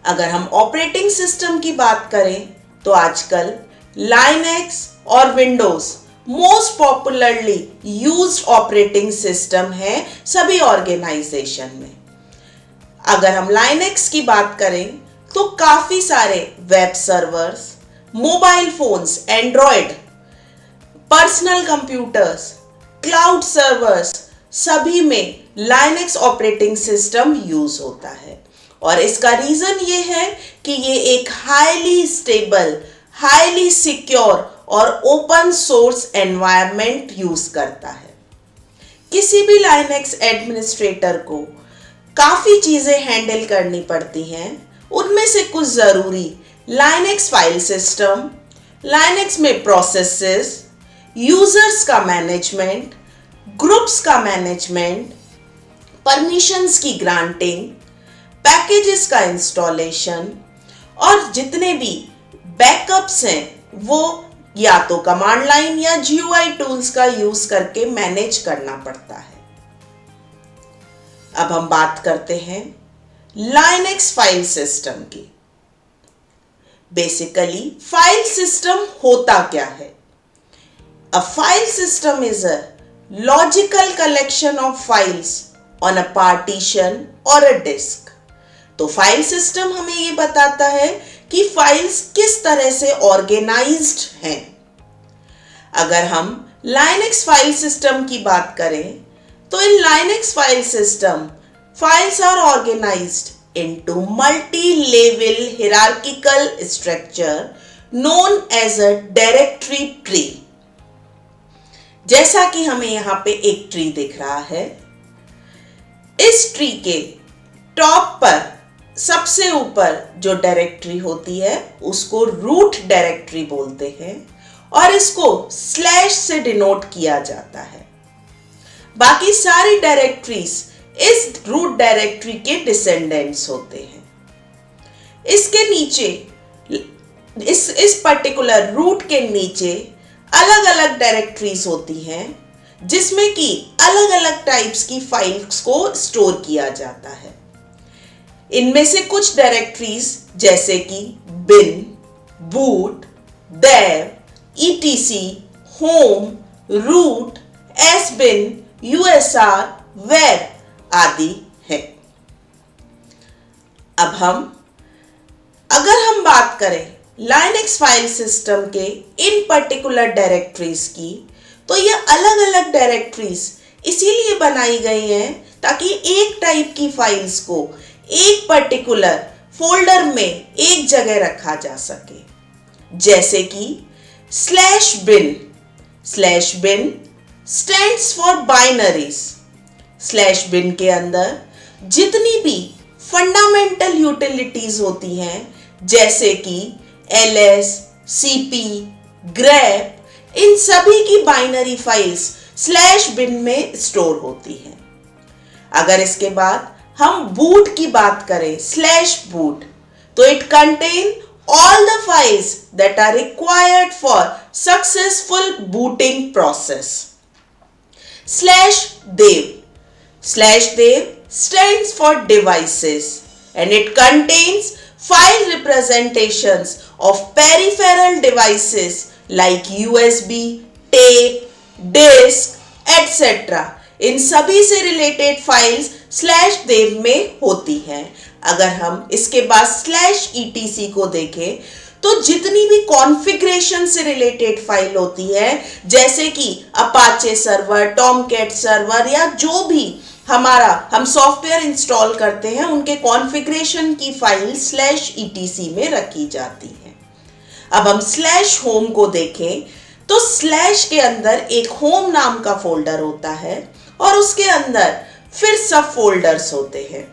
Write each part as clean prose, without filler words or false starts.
अगर हम operating system की बात करें तो आजकल लाइनेक्स और Windows most popularly used operating system है सभी ऑर्गेनाइजेशन में। अगर हम लाइनेक्स की बात करें तो काफी सारे web servers, mobile phones, Android, personal computers, cloud servers सभी में लाइनेक्स ऑपरेटिंग सिस्टम यूज होता है। और इसका रीजन ये है कि ये एक हाईली स्टेबल, हाईली सिक्योर और ओपन सोर्स एनवायरनमेंट यूज करता है। किसी भी लाइनेक्स एडमिनिस्ट्रेटर को काफी चीजें हैंडल करनी पड़ती हैं। उनमें से कुछ जरूरी लाइनेक्स फाइल सिस्टम, लाइनेक्स में प्रोसेसेस, यूजर्स का मैनेजमेंट, ग्रुप्स का मैनेजमेंट, परमिशंस की ग्रांटिंग, पैकेजेस का इंस्टॉलेशन और जितने भी बैकअप्स हैं वो या तो कमांड लाइन या GUI टूल्स का यूज करके मैनेज करना पड़ता है। अब हम बात करते हैं लाइनेक्स फाइल सिस्टम की। बेसिकली फाइल सिस्टम होता क्या है? A file system is a logical collection of files on a partition or a disk। तो फाइल सिस्टम हमें ये बताता है कि फाइल्स किस तरह से ऑर्गेनाइज्ड हैं। अगर हम लाइनेक्स फाइल सिस्टम की बात करें तो in Linux file system files are organized into multilevel hierarchical structure known as a directory tree. जैसा कि हमें यहां पे एक ट्री दिख रहा है, इस ट्री के टॉप पर सबसे ऊपर जो डायरेक्टरी होती है उसको रूट डायरेक्टरी बोलते हैं और इसको स्लैश से डिनोट किया जाता है। बाकी सारी डायरेक्टरीज इस रूट डायरेक्टरी के डिसेंडेंट्स होते हैं। इसके नीचे इस पर्टिकुलर रूट के नीचे अलग अलग डायरेक्टरीज होती हैं जिसमें कि अलग अलग टाइप्स की फाइल्स को स्टोर किया जाता है। इनमें से कुछ डायरेक्टरीज जैसे कि bin, boot, dev, etc, home, root, sbin, usr, web आदि है। अब अगर हम बात करें लाइनेक्स फाइल सिस्टम के इन पर्टिकुलर डायरेक्टरीज की, तो ये अलग अलग डायरेक्टरीज इसीलिए बनाई गई हैं ताकि एक टाइप की फाइल्स को एक पर्टिकुलर फोल्डर में एक जगह रखा जा सके। जैसे कि /bin stands for binaries. /bin के अंदर जितनी भी फंडामेंटल यूटिलिटीज होती हैं जैसे कि ls, cp, grep, इन सभी की बाइनरी फाइल्स /bin में स्टोर होती हैं। अगर इसके बाद हम बूट की बात करें /boot, तो it contain all the files that are required for successful booting process। /dev stands for devices and it contains file representations of peripheral devices like USB, tape, disk, etc। इन सभी से related files /dev में होती हैं। अगर हम इसके बाद /etc को देखें तो जितनी भी कॉन्फ़िगरेशन से रिलेटेड फाइल होती है जैसे कि अपाचे सर्वर, टॉमकैट सर्वर या जो भी हम सॉफ्टवेयर इंस्टॉल करते हैं उनके कॉन्फ़िगरेशन की फाइल /etc में रखी जाती है। अब हम /home को देखें तो स्लैश के अंदर एक होम नाम का फोल्डर होता है और उसके अंदर फिर सब फोल्डर्स होते हैं।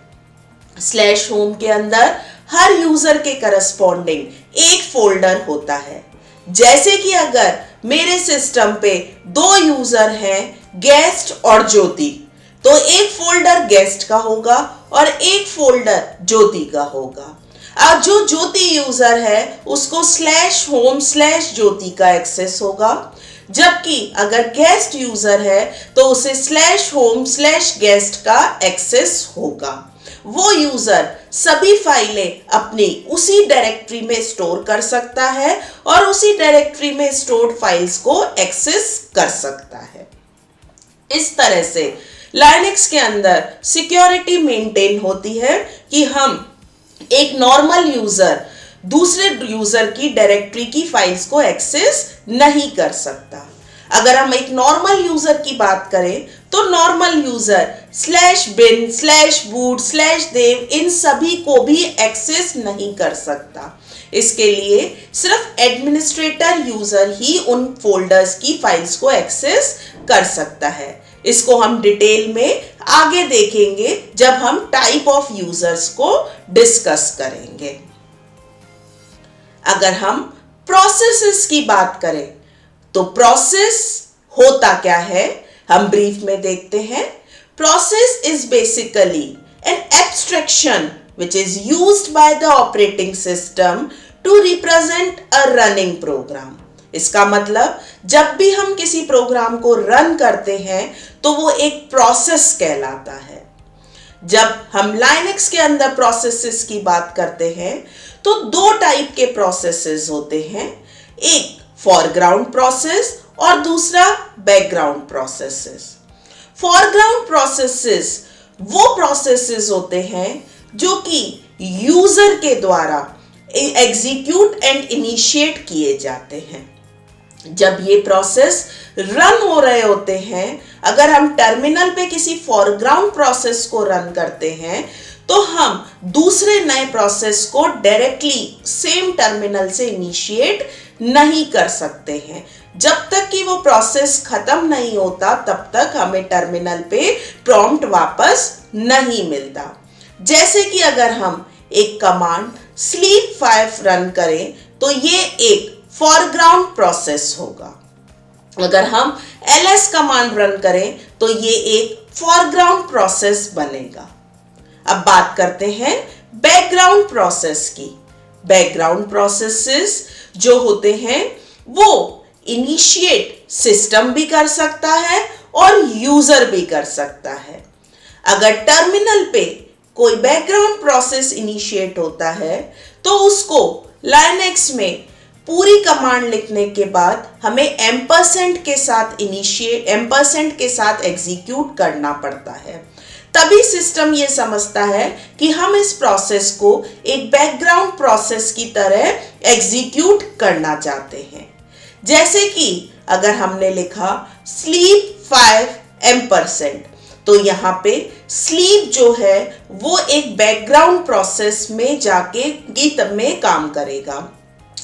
/home के अंदर हर यूजर के करस्पॉन्डिंग एक फोल्डर होता है। जैसे कि अगर मेरे सिस्टम पे 2 यूजर हैं, गेस्ट और ज्योति, तो एक फोल्डर गेस्ट का होगा और एक फोल्डर ज्योति का होगा। अब जो ज्योति यूजर है उसको /home/ज्योति का एक्सेस होगा, जबकि अगर गेस्ट यूजर है तो उसे /home/guest का एक्सेस होगा। वो यूजर सभी फाइलें अपनी उसी डायरेक्टरी में स्टोर कर सकता है और उसी डायरेक्टरी में स्टोर्ड फाइल्स को एक्सेस कर सकता है। इस तरह से लाइनक्स के अंदर सिक्योरिटी मेंटेन होती है कि हम एक नॉर्मल यूजर दूसरे यूजर की डायरेक्टरी की फाइल्स को एक्सेस नहीं कर सकता। अगर हम एक नॉर्मल यूजर की बात करें तो नॉर्मल यूजर /bin/boot/dev इन सभी को भी एक्सेस नहीं कर सकता। इसके लिए सिर्फ एडमिनिस्ट्रेटर यूजर ही उन फोल्डर्स की फाइल्स को एक्सेस कर सकता है। इसको हम डिटेल में आगे देखेंगे जब हम टाइप ऑफ यूजर्स को डिस्कस करेंगे। अगर हम प्रोसेसेस की बात करें तो प्रोसेस होता क्या है, हम ब्रीफ में देखते हैं। Process is basically an abstraction which is used by the operating system to represent a running program। इसका मतलब जब भी हम किसी प्रोग्राम को रन करते हैं तो वो एक प्रोसेस कहलाता है। जब हम लाइनक्स के अंदर प्रोसेसेस की बात करते हैं तो दो टाइप के प्रोसेसेस होते हैं, एक फोरग्राउंड प्रोसेस और दूसरा बैकग्राउंड प्रोसेसेस। फोरग्राउंड प्रोसेसेस वो प्रोसेसेस होते हैं जो कि यूजर के द्वारा एग्जीक्यूट एंड इनिशिएट किए जाते हैं। जब ये प्रोसेस रन हो रहे होते हैं, अगर हम टर्मिनल पे किसी फोरग्राउंड प्रोसेस को रन करते हैं तो हम दूसरे नए प्रोसेस को डायरेक्टली सेम टर्मिनल से इनिशिएट नहीं कर सकते हैं। जब तक कि वो प्रोसेस खत्म नहीं होता तब तक हमें टर्मिनल पे प्रॉम्प्ट वापस नहीं मिलता। जैसे कि अगर हम एक कमांड sleep 5 रन करें तो ये एक फोरग्राउंड प्रोसेस होगा। अगर हम ls कमांड रन करें तो ये एक फोरग्राउंड प्रोसेस बनेगा। अब बात करते हैं बैकग्राउंड प्रोसेस की। बैकग्राउंड प्रोसेसेस जो होते हैं वो इनिशिएट सिस्टम भी कर सकता है और यूजर भी कर सकता है। अगर टर्मिनल पे कोई बैकग्राउंड प्रोसेस इनिशिएट होता है तो उसको लाइनक्स में पूरी कमांड लिखने के बाद हमें एम्परसेंड के साथ एग्जीक्यूट करना पड़ता है। तभी सिस्टम ये समझता है कि हम इस प्रोसेस को एक बैकग्राउंड प्रोसेस की तरह एग्जीक्यूट करना चाहते हैं। जैसे कि अगर हमने लिखा sleep 5 एम्परसेंड तो यहाँ पे स्लीप जो है वो एक बैकग्राउंड प्रोसेस में जाके गीत में काम करेगा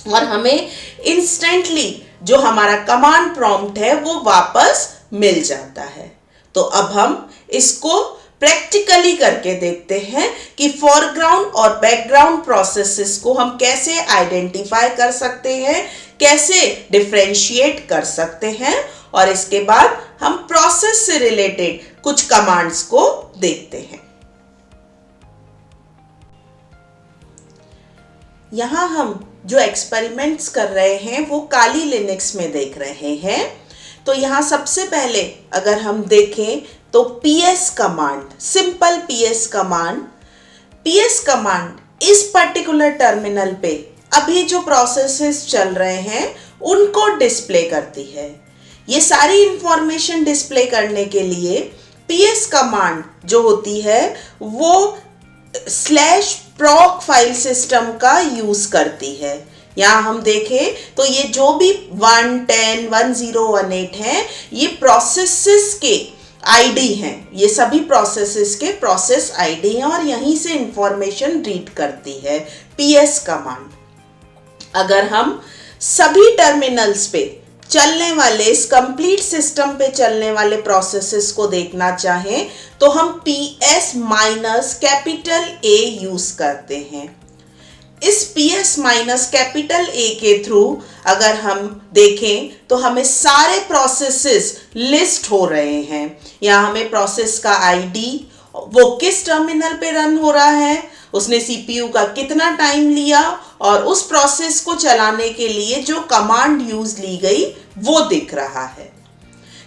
और हमें इंस्टेंटली जो हमारा कमांड प्रॉम्प्ट है वो वापस मिल जाता है। तो अब हम इसको प्रैक्टिकली करके देखते हैं कि फोरग्राउंड और बैकग्राउंड प्रोसेसेस को हम कैसे आइडेंटिफाई कर सकते हैं, कैसे डिफरेंशिएट कर सकते हैं और इसके बाद हम प्रोसेस से रिलेटेड कुछ कमांड्स को देखते हैं। यहां हम जो एक्सपेरिमेंट्स कर रहे हैं वो काली लिनक्स में देख रहे हैं। तो यहां सबसे पहले अगर हम देखें तो ps command, simple ps command इस पर्टिकुलर टर्मिनल पे अभी जो प्रोसेसेस चल रहे हैं उनको डिस्प्ले करती है। ये सारी इंफॉर्मेशन डिस्प्ले करने के लिए ps कमांड जो होती है वो /proc फाइल सिस्टम का यूज करती है। यहाँ हम देखें तो ये जो भी 1, 10, 1018 हैं ये प्रोसेसेस के आईडी हैं, ये सभी प्रोसेसेस के प्रोसेस आईडी हैं और यहीं से इंफॉर्मेशन रीड करती है ps कमांड। अगर हम सभी टर्मिनल्स पे चलने वाले इस कंप्लीट सिस्टम पे चलने वाले प्रोसेसेस को देखना चाहें तो हम ps-A यूज करते हैं। इस ps-A के थ्रू अगर हम देखें तो हमें सारे प्रोसेसेस लिस्ट हो रहे हैं। यहाँ हमें प्रोसेस का आईडी, वो किस टर्मिनल पे रन हो रहा है, उसने सीपीयू का कितना टाइम लिया और उस प्रोसेस को चलाने के लिए जो कमांड यूज ली गई वो दिख रहा है।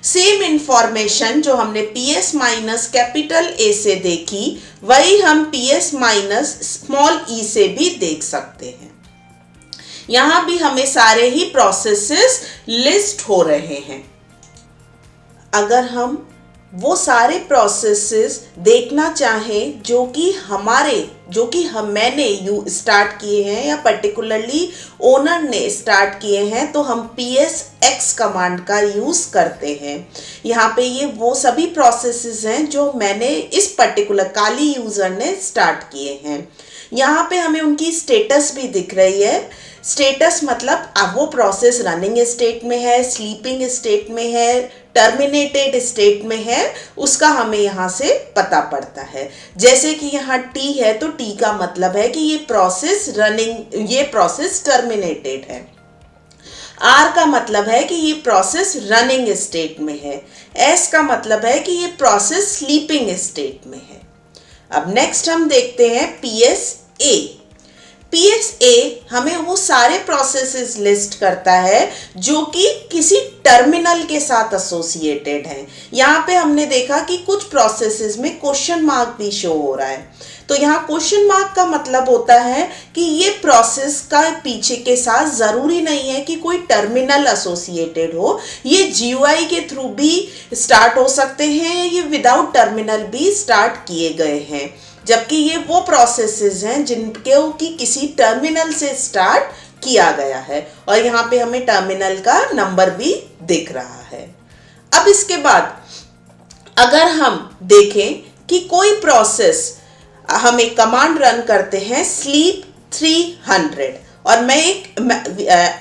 सेम इंफॉर्मेशन जो हमने PS माइनस कैपिटल ए से देखी वही हम PS माइनस स्मॉल ई से भी देख सकते हैं। यहां भी हमें सारे ही प्रोसेसेस लिस्ट हो रहे हैं। अगर हम वो सारे प्रोसेसेस देखना चाहें जो कि मैंने स्टार्ट किए हैं या पर्टिकुलरली ओनर ने स्टार्ट किए हैं, तो हम PSX कमांड का यूज़ करते हैं। यहाँ पे ये वो सभी प्रोसेसेस हैं जो मैंने इस पर्टिकुलर काली यूज़र ने स्टार्ट किए हैं। यहाँ पे हमें उनकी स्टेटस भी दिख रही है। स्टेटस मतलब अब वो प्रोसेस रनिंग स्टेट में है, स्लीपिंग स्टेट में है, टर्मिनेटेड स्टेट में है, उसका हमें यहाँ से पता पड़ता है। जैसे कि यहाँ T है तो T का मतलब है कि ये प्रोसेस टर्मिनेटेड है। R का मतलब है कि ये प्रोसेस रनिंग स्टेट में है। S का मतलब है कि ये प्रोसेस स्लीपिंग स्टेट में है। अब नेक्स्ट हम देखते हैं PSA। PSA हमें वो सारे प्रोसेसेस लिस्ट करता है जो कि किसी टर्मिनल के साथ एसोसिएटेड हैं। यहाँ पे हमने देखा कि कुछ प्रोसेसेस में क्वेश्चन मार्क भी शो हो रहा है। तो यहाँ क्वेश्चन मार्क का मतलब होता है कि ये प्रोसेस का पीछे के साथ ज़रूरी नहीं है कि कोई टर्मिनल एसोसिएटेड हो। ये GUI के थ्रू भी स्टार्ट हो सकते हैं, ये विदाउट टर्मिनल भी स्टार्ट किए गए हैं, जबकि ये वो प्रोसेसेस हैं जिनके कि किसी टर्मिनल से स्टार्ट किया गया है और यहाँ पे हमें टर्मिनल का नंबर भी दिख रहा है। अब इसके बाद अगर हम देखें कि कोई प्रोसेस हम एक कमांड रन करते हैं sleep 300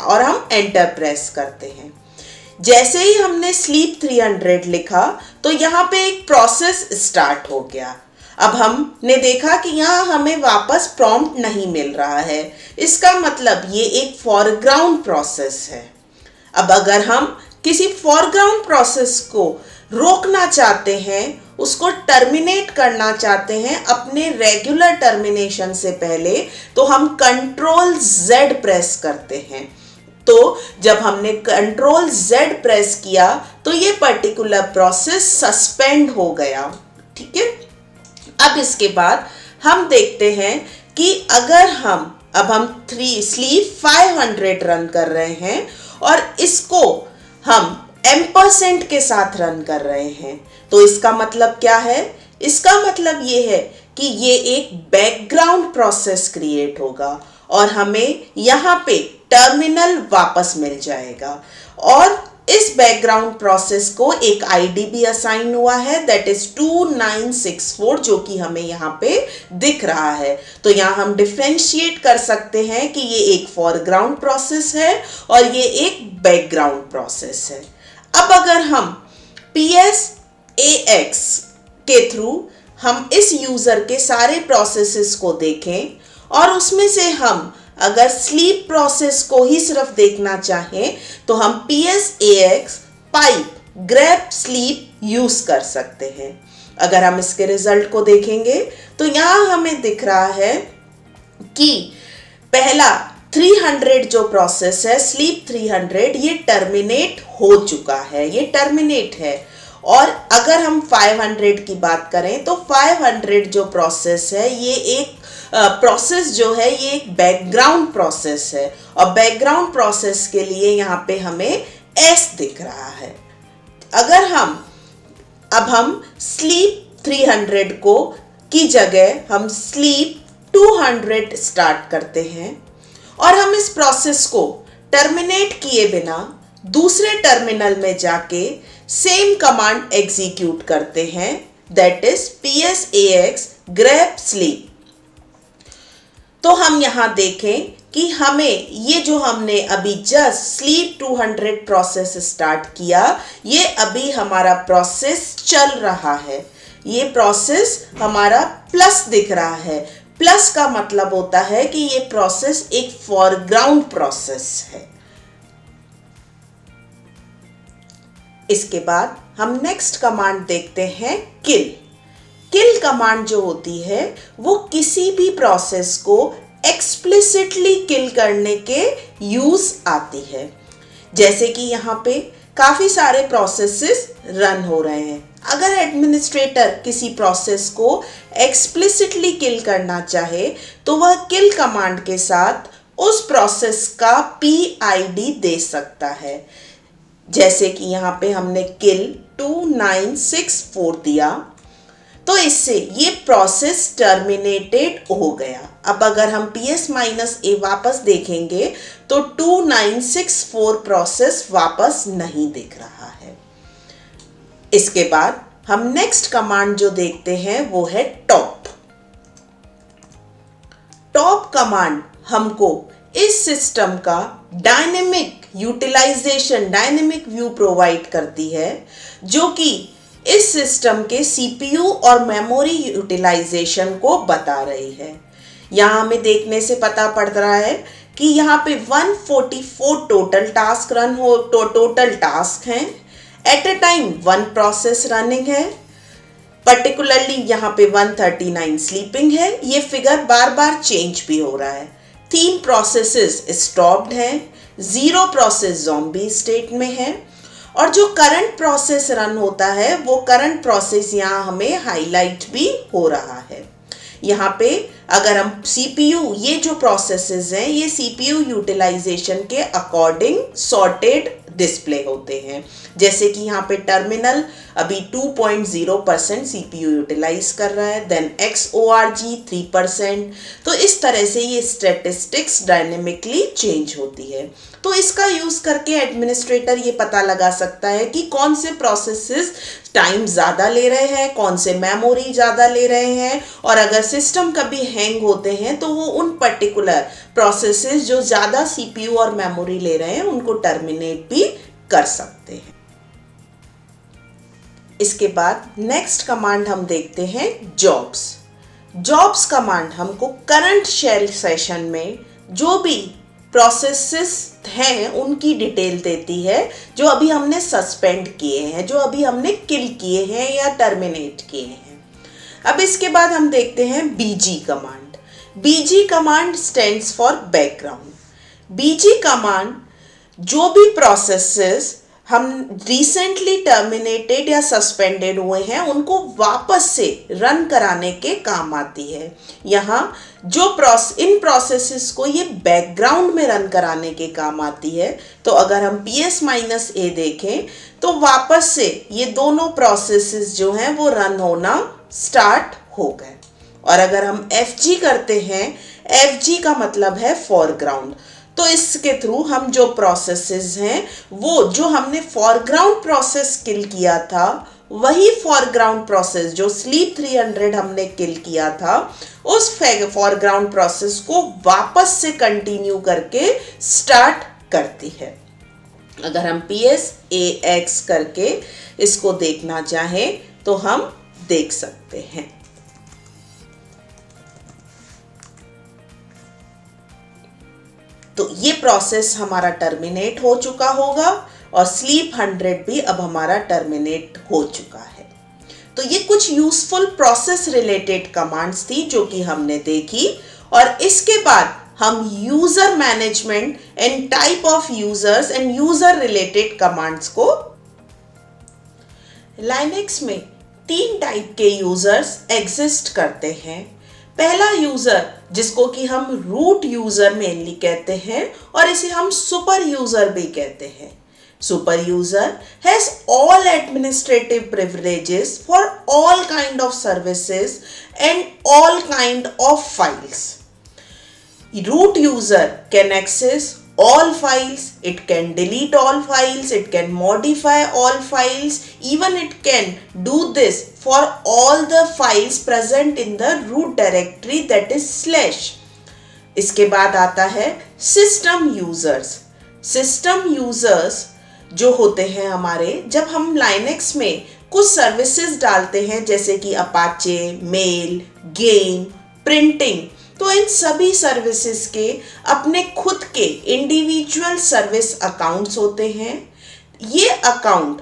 और हम एंटर प्रेस करते हैं। जैसे ही हमने sleep 300 लिखा तो यहाँ पे एक प्रोसेस स्टार्ट हो गया। अब हमने देखा कि यहाँ हमें वापस प्रॉम्प्ट नहीं मिल रहा है, इसका मतलब ये एक फॉरग्राउंड प्रोसेस है। अब अगर हम किसी फॉरग्राउंड प्रोसेस को रोकना चाहते हैं, उसको टर्मिनेट करना चाहते हैं अपने रेगुलर टर्मिनेशन से पहले, तो हम Ctrl+Z प्रेस करते हैं। तो जब हमने Ctrl+Z प्रेस किया तो ये पर्टिकुलर प्रोसेस सस्पेंड हो गया। ठीक है। अब इसके बाद हम देखते हैं कि अगर हम sleep 500 रन कर रहे हैं और इसको हम एम्परसेंट के साथ रन कर रहे हैं, तो इसका मतलब क्या है? इसका मतलब ये है कि ये एक बैकग्राउंड प्रोसेस क्रिएट होगा और हमें यहाँ पे टर्मिनल वापस मिल जाएगा और इस बैकग्राउंड प्रोसेस को एक आईडी भी असाइन हुआ है, दैट इज 2964, जो कि हमें यहाँ पे दिख रहा है। तो यहाँ हम डिफरेंशिएट कर सकते हैं कि ये एक फॉरग्राउंड प्रोसेस है और ये एक बैकग्राउंड प्रोसेस है। अब अगर हम PSAX के थ्रू हम इस यूजर के सारे प्रोसेसेस को देखें और उसमें से हम अगर स्लीप प्रोसेस को ही सिर्फ देखना चाहें तो हम PSAX pipe grab sleep use कर सकते हैं। अगर हम इसके रिजल्ट को देखेंगे तो यहाँ हमें दिख रहा है कि पहला 300 जो प्रोसेस है स्लीप 300, ये टर्मिनेट हो चुका है, ये टर्मिनेट है। और अगर हम 500 की बात करें तो 500 जो प्रोसेस है ये एक प्रोसेस जो है ये एक बैकग्राउंड प्रोसेस है और बैकग्राउंड प्रोसेस के लिए यहाँ पे हमें S दिख रहा है। अगर हम स्लीप 300 को की जगह हम स्लीप 200 स्टार्ट करते हैं और हम इस प्रोसेस को टर्मिनेट किए बिना दूसरे टर्मिनल में जाके सेम कमांड एग्जीक्यूट करते हैं, that is PSAX grab sleep। तो हम यहाँ देखें कि हमें ये जो हमने अभी जस्ट स्लीप 200 प्रोसेस स्टार्ट किया, ये अभी हमारा प्रोसेस चल रहा है, ये प्रोसेस हमारा प्लस दिख रहा है। प्लस का मतलब होता है कि ये प्रोसेस एक फॉरग्राउंड प्रोसेस है। इसके बाद हम नेक्स्ट कमांड देखते हैं किल। किल कमांड जो होती है वो किसी भी प्रोसेस को एक्सप्लिसिटली किल करने के यूज आती है। जैसे कि यहाँ पे काफी सारे प्रोसेसेस रन हो रहे हैं, अगर एडमिनिस्ट्रेटर किसी प्रोसेस को एक्सप्लिसिटली किल करना चाहे तो वह किल कमांड के साथ उस प्रोसेस का PID दे सकता है। जैसे कि यहाँ पे हमने किल 2964 दिया तो इससे ये प्रोसेस टर्मिनेटेड हो गया। अब अगर हम PS-A वापस देखेंगे तो 2964 प्रोसेस वापस नहीं दिख रहा है। इसके बाद हम नेक्स्ट कमांड जो देखते हैं वो है टॉप। टॉप कमांड हमको इस सिस्टम का dynamic utilization, dynamic view provide करती है, जो कि इस सिस्टम के CPU और मेमोरी यूटिलाइजेशन को बता रही है। यहाँ हमें देखने से पता पड़ रहा है कि यहाँ पे 144 टोटल टास्क टोटल टास्क हैं। At a time 1 process running है, पर्टिकुलरली यहाँ पे 139 स्लीपिंग है। ये फिगर बार बार चेंज भी हो रहा है। 3 प्रोसेसेस स्टॉप्ड हैं, 0 प्रोसेस ज़ॉम्बी स्टेट में है, और जो करंट प्रोसेस रन होता है वो करंट प्रोसेस यहाँ हमें हाईलाइट भी हो रहा है। यहाँ पे अगर हम CPU, ये जो प्रोसेसेस हैं ये CPU यूटिलाइजेशन के अकॉर्डिंग सॉर्टेड डिस्प्ले होते हैं। जैसे कि यहाँ पे टर्मिनल अभी 2.0% CPU यूटिलाइज कर रहा है, देन XORG 3%। तो इस तरह से ये स्टैटिस्टिक्स डायनेमिकली चेंज होती है। तो इसका यूज करके एडमिनिस्ट्रेटर ये पता लगा सकता है कि कौन से प्रोसेसेस टाइम ज़्यादा ले रहे हैं, कौन से मेमोरी ज़्यादा ले रहे हैं, और अगर सिस्टम कभी हैंग होते हैं तो वो उन पर्टिकुलर प्रोसेसेस जो ज़्यादा CPU और मेमोरी ले रहे हैं उनको टर्मिनेट भी कर सकते हैं। इसके बाद नेक्स्ट कमांड हम देखते हैं जॉब्स। जॉब्स कमांड हमको करंट शेल सेशन में जो भी प्रोसेसेस हैं उनकी डिटेल देती है, जो अभी हमने सस्पेंड किए हैं, जो अभी हमने किल किए हैं या टर्मिनेट किए हैं। अब इसके बाद हम देखते हैं BG command. BG command stands for background. BG command जो भी प्रोसेसेस हम रिसेंटली टर्मिनेटेड या सस्पेंडेड हुए हैं उनको वापस से रन कराने के काम आती है। यहाँ जो इन प्रोसेसेस को ये बैकग्राउंड में रन कराने के काम आती है। तो अगर हम PS-A देखें तो वापस से ये दोनों प्रोसेसेस जो हैं वो रन होना स्टार्ट हो गए। और अगर हम FG करते हैं, FG का मतलब है फॉरग्राउंड। तो इसके थ्रू हम जो प्रोसेसेस हैं वो जो हमने फॉरग्राउंड प्रोसेस किल किया था वही फॉरग्राउंड प्रोसेस जो स्लीप 300 हमने किल किया था उस फॉरग्राउंड प्रोसेस को वापस से कंटिन्यू करके स्टार्ट करती है। अगर हम PS-AX करके इसको देखना चाहें तो हम देख सकते हैं। तो ये प्रोसेस हमारा टर्मिनेट हो चुका होगा और स्लीप 100 भी अब हमारा टर्मिनेट हो चुका है। तो ये कुछ यूजफुल प्रोसेस रिलेटेड कमांड्स थी जो कि हमने देखी। और इसके बाद हम user management and type of users and user related commands को। लाइनेक्स में 3 टाइप के यूजर्स एग्जिस्ट करते हैं। पहला यूजर जिसको कि हम रूट यूजर मेनली कहते हैं और इसे हम सुपर यूजर भी कहते हैं। Super user has all administrative privileges for all kind of services and all kind of files. Root user can access all files, it can delete all files, it can modify all files, even it can do this for all the files present in the root directory, that is /. इसके बाद आता है system users. System users जो होते हैं हमारे, जब हम लाइनेक्स में कुछ सर्विसेज डालते हैं जैसे कि अपाचे, मेल, गेम, प्रिंटिंग, तो इन सभी सर्विसेज के अपने खुद के इंडिविजुअल सर्विस अकाउंट्स होते हैं। ये अकाउंट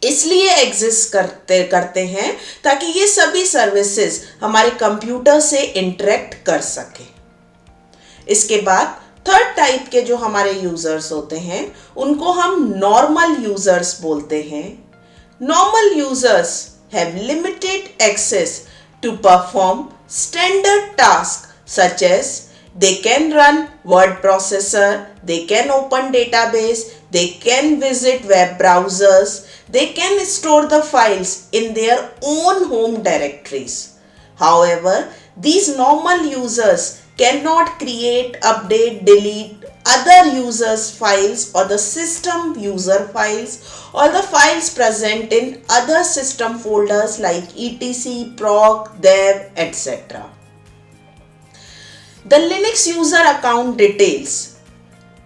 इसलिए एग्जिस्ट करते हैं ताकि ये सभी सर्विसेज हमारे कंप्यूटर से इंटरेक्ट कर सके। इसके बाद थर्ड टाइप के जो हमारे यूजर्स होते हैं उनको हम नॉर्मल यूजर्स बोलते हैं। Normal users have limited access to perform standard task such as they can run word processor, they can open database, they can visit web browsers, they can store the files in their own home directories. However, these normal users cannot create, update, delete other users' files or the system user files or the files present in other system folders like etc, proc, dev, etc. The Linux user account details,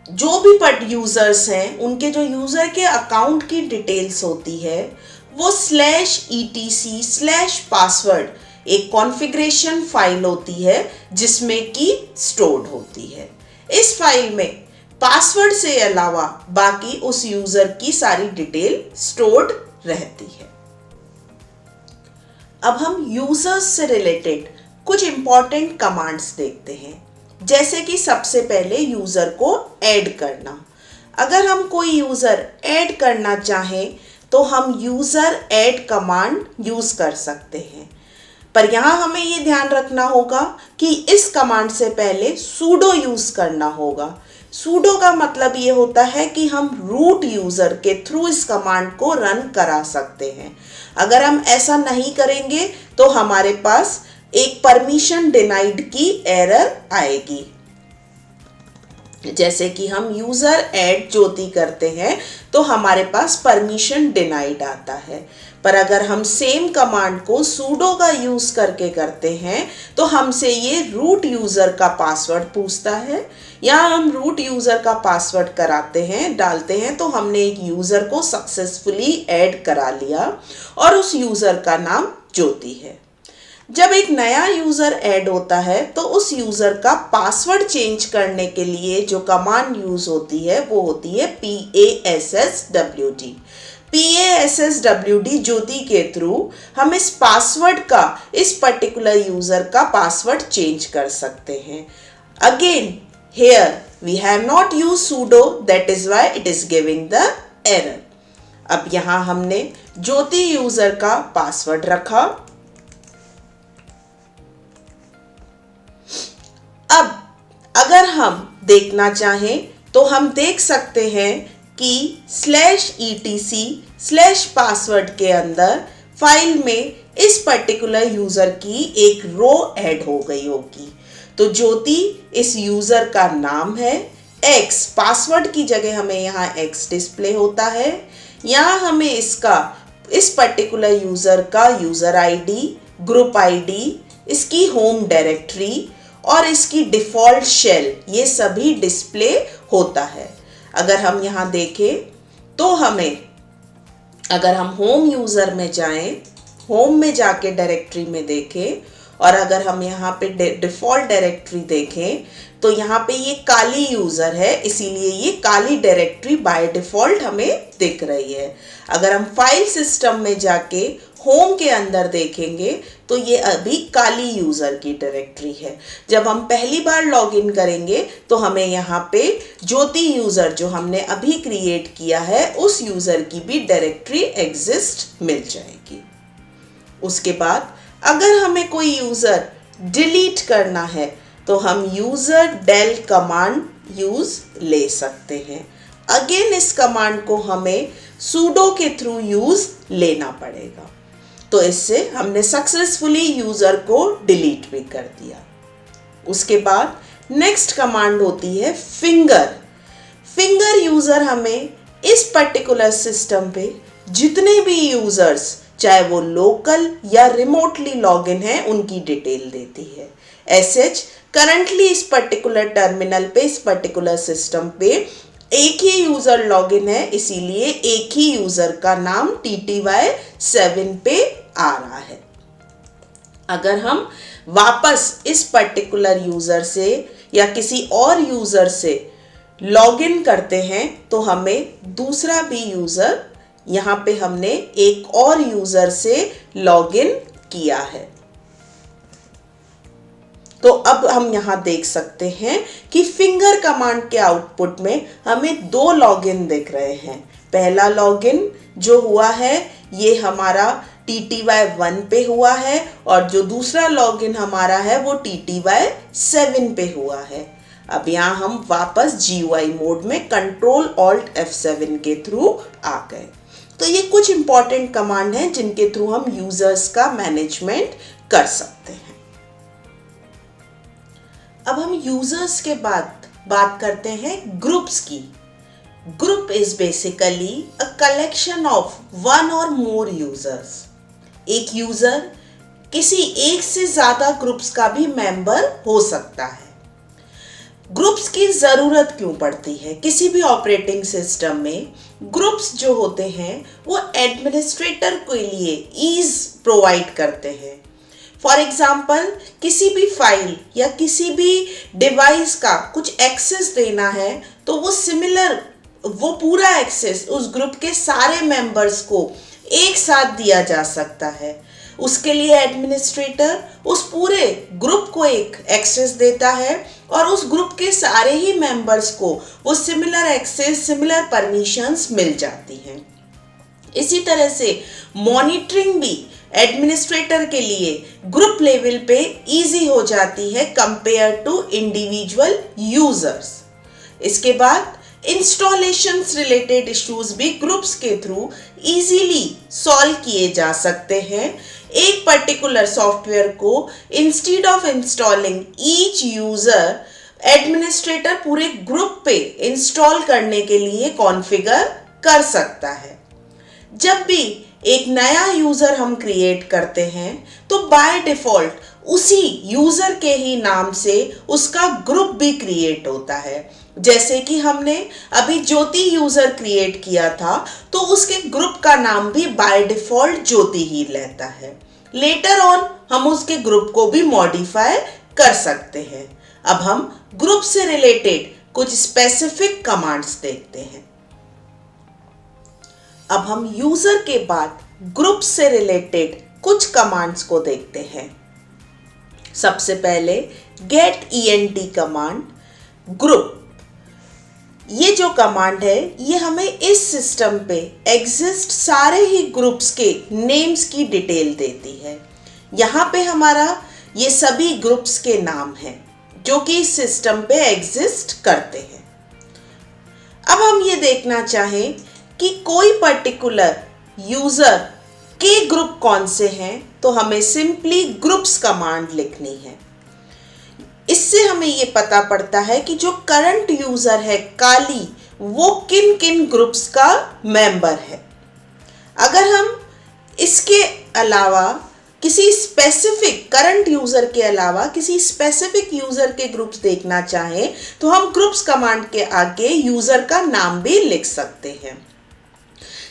जो भी users हैं उनके जो user के account की details होती है वो /etc/password एक कॉन्फ़िगरेशन फाइल होती है जिसमें कि स्टोर्ड होती है। इस फाइल में पासवर्ड से अलावा बाकी उस यूजर की सारी डिटेल स्टोर्ड रहती है। अब हम यूजर्स से रिलेटेड कुछ इंपॉर्टेंट कमांड्स देखते हैं, जैसे कि सबसे पहले यूजर को ऐड करना। अगर हम कोई यूजर ऐड करना चाहें तो हम यूजर ऐड कमांड यूज कर सकते हैं, पर यहाँ हमें ये ध्यान रखना होगा कि इस कमांड से पहले सूडो यूज करना होगा। सूडो का मतलब ये होता है कि हम रूट यूजर के थ्रू इस कमांड को रन करा सकते हैं। अगर हम ऐसा नहीं करेंगे तो हमारे पास एक परमिशन डिनाइड की एरर आएगी। जैसे कि हम यूजर ऐड ज्योति करते हैं तो हमारे पास परमिशन डिनाइड आता है, पर अगर हम सेम कमांड को सूडो का यूज करके करते हैं तो हमसे ये रूट यूजर का पासवर्ड पूछता है। यहाँ हम रूट यूजर का पासवर्ड डालते हैं तो हमने एक यूजर को सक्सेसफुली ऐड करा लिया और उस यूजर का नाम ज्योति है। जब एक नया यूजर ऐड होता है तो उस यूजर का पासवर्ड चेंज करने के लिए जो कमांड यूज होती है वो होती है PASSWD। PASSWD ज्योति के थ्रू हम इस पासवर्ड का, इस पर्टिकुलर यूजर का पासवर्ड चेंज कर सकते हैं। Again here we have not used sudo, that is why it is giving the error। अब यहाँ हमने ज्योति यूजर का पासवर्ड रखा। अब अगर हम देखना चाहें तो हम देख सकते हैं कि /etc/password के अंदर फाइल में इस पर्टिकुलर यूजर की एक रो ऐड हो गई होगी। तो ज्योति इस यूजर का नाम है, x पासवर्ड की जगह हमें यहाँ x डिस्प्ले होता है। यहाँ हमें इस पर्टिकुलर यूजर का यूजर आईडी, ग्रुप आईडी, इसकी होम डायरेक्टरी और इसकी डिफ़ॉल्ट शेल, ये सभी डिस्प्ले होता है। अगर हम यहाँ देखें तो अगर हम होम यूज़र में जाएं, होम में जाके डायरेक्टरी में देखें और अगर हम यहाँ पे डिफ़ॉल्ट डायरेक्टरी देखें तो यहाँ पे ये काली यूज़र है, इसीलिए ये काली डायरेक्टरी बाय डिफ़ॉल्ट हमें दिख रही है। अगर हम फाइल सिस्टम में जाके होम के अंदर देखेंगे तो ये अभी काली यूज़र की डायरेक्टरी है। जब हम पहली बार लॉगिन करेंगे तो हमें यहाँ पे ज्योति यूज़र जो हमने अभी क्रिएट किया है उस यूज़र की भी डायरेक्टरी एग्जिस्ट मिल जाएगी। उसके बाद अगर हमें कोई यूज़र डिलीट करना है तो हम यूज़र डेल कमांड यूज़ ले सकते हैं। अगेन इस कमांड को हमें सूडो के थ्रू यूज़ लेना पड़ेगा। तो इससे हमने सक्सेसफुली यूज़र को डिलीट भी कर दिया। उसके बाद नेक्स्ट कमांड होती है फिंगर। फिंगर यूज़र हमें इस पर्टिकुलर सिस्टम पे जितने भी यूज़र्स, चाहे वो लोकल या रिमोटली लॉगिन है, उनकी डिटेल देती है। एसएच करंटली इस पर्टिकुलर टर्मिनल पे, इस पर्टिकुलर सिस्टम पे एक ही यूज़र लॉगिन है, इसीलिए एक ही यूज़र का नाम TTY7 पे आ रहा है। अगर हम वापस इस पर्टिकुलर यूज़र से या किसी और यूज़र से लॉगिन करते हैं तो हमें दूसरा भी यूज़र यहाँ पे हमने एक और यूजर से लॉगिन किया है। तो अब हम यहाँ देख सकते हैं कि फिंगर कमांड के आउटपुट में हमें दो लॉगिन दिख रहे हैं। पहला लॉगिन जो हुआ है ये हमारा TTY1 पे हुआ है और जो दूसरा लॉगिन हमारा है वो TTY7 पे हुआ है। अब यहाँ हम वापस GUI मोड में Ctrl+Alt+F7 के थ्रू आ गए। तो ये कुछ इंपॉर्टेंट कमांड हैं जिनके थ्रू हम यूजर्स का मैनेजमेंट कर सकते हैं। अब हम यूजर्स के बाद बात करते हैं ग्रुप्स की। Group is basically a collection of one और मोर यूजर्स। एक यूजर किसी एक से ज्यादा ग्रुप्स का भी मेंबर हो सकता है। ग्रुप्स की जरूरत क्यों पड़ती है? किसी भी ऑपरेटिंग सिस्टम में ग्रुप्स जो होते हैं वो एडमिनिस्ट्रेटर के लिए ईज प्रोवाइड करते हैं। फॉर एग्जाम्पल किसी भी फाइल या किसी भी डिवाइस का कुछ एक्सेस देना है तो वो पूरा एक्सेस उस ग्रुप के सारे मेंबर्स को एक साथ दिया जा सकता है। उसके लिए एडमिनिस्ट्रेटर उस पूरे ग्रुप को एक एक्सेस देता है और उस ग्रुप के सारे ही मेंबर्स को वो सिमिलर एक्सेस, सिमिलर परमिशंस मिल जाती हैं। इसी तरह से मॉनिटरिंग भी एडमिनिस्ट्रेटर के लिए ग्रुप लेवल पे इजी हो जाती है कंपेयर टू इंडिविजुअल यूजर्स। इसके बाद इंस्टॉलेशंस रिलेटेड इश्यूज भी ग्रुप्स के थ्रू इजीली सॉल्व किए जा सकते हैं। एक पर्टिकुलर सॉफ्टवेयर को instead of installing each user, administrator पूरे ग्रुप पे इंस्टॉल करने के लिए कॉन्फ़िगर कर सकता है। जब भी एक नया यूजर हम क्रिएट करते हैं तो बाय डिफॉल्ट उसी यूजर के ही नाम से उसका ग्रुप भी क्रिएट होता है। जैसे कि हमने अभी ज्योति यूजर क्रिएट किया था तो उसके ग्रुप का नाम भी बाय डिफॉल्ट ज्योति ही रहता है। लेटर ऑन हम उसके ग्रुप को भी मॉडिफाई कर सकते हैं। अब हम ग्रुप से रिलेटेड कुछ स्पेसिफिक कमांड्स देखते हैं। अब हम यूजर के बाद ग्रुप से रिलेटेड कुछ कमांड्स को देखते हैं। सबसे पहले गेट ENT कमांड ग्रुप। ये जो कमांड है ये हमें इस सिस्टम पे एग्जिस्ट सारे ही ग्रुप्स के नेम्स की डिटेल देती है। यहाँ पे हमारा ये सभी ग्रुप्स के नाम हैं जो कि इस सिस्टम पे एग्जिस्ट करते हैं। अब हम ये देखना चाहें कि कोई पर्टिकुलर यूजर के ग्रुप कौन से हैं तो हमें सिंपली ग्रुप्स कमांड लिखनी है। इससे हमें ये पता पड़ता है कि जो करंट यूजर है काली वो किन किन ग्रुप्स का मेंबर है। अगर हम इसके अलावा किसी स्पेसिफिक करंट यूजर के अलावा किसी स्पेसिफिक यूजर के ग्रुप्स देखना चाहें तो हम ग्रुप्स कमांड के आगे यूजर का नाम भी लिख सकते हैं।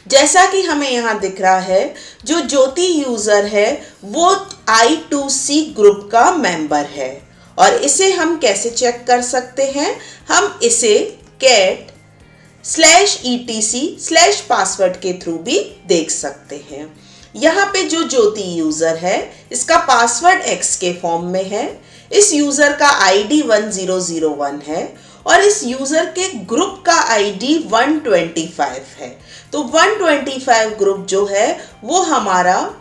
जैसा कि हमें यहाँ दिख रहा है जो ज्योति यूजर है वो I2C ग्रुप का मेंबर है और इसे हम कैसे चेक कर सकते हैं? हम इसे cat/etc/password के थ्रू भी देख सकते हैं। यहाँ पे जो ज्योति यूजर है इसका पासवर्ड X के फॉर्म में है। इस यूजर का ID 1001 है और इस यूजर के ग्रुप का ID 125 है। तो 125 ग्रुप जो है वो हमारा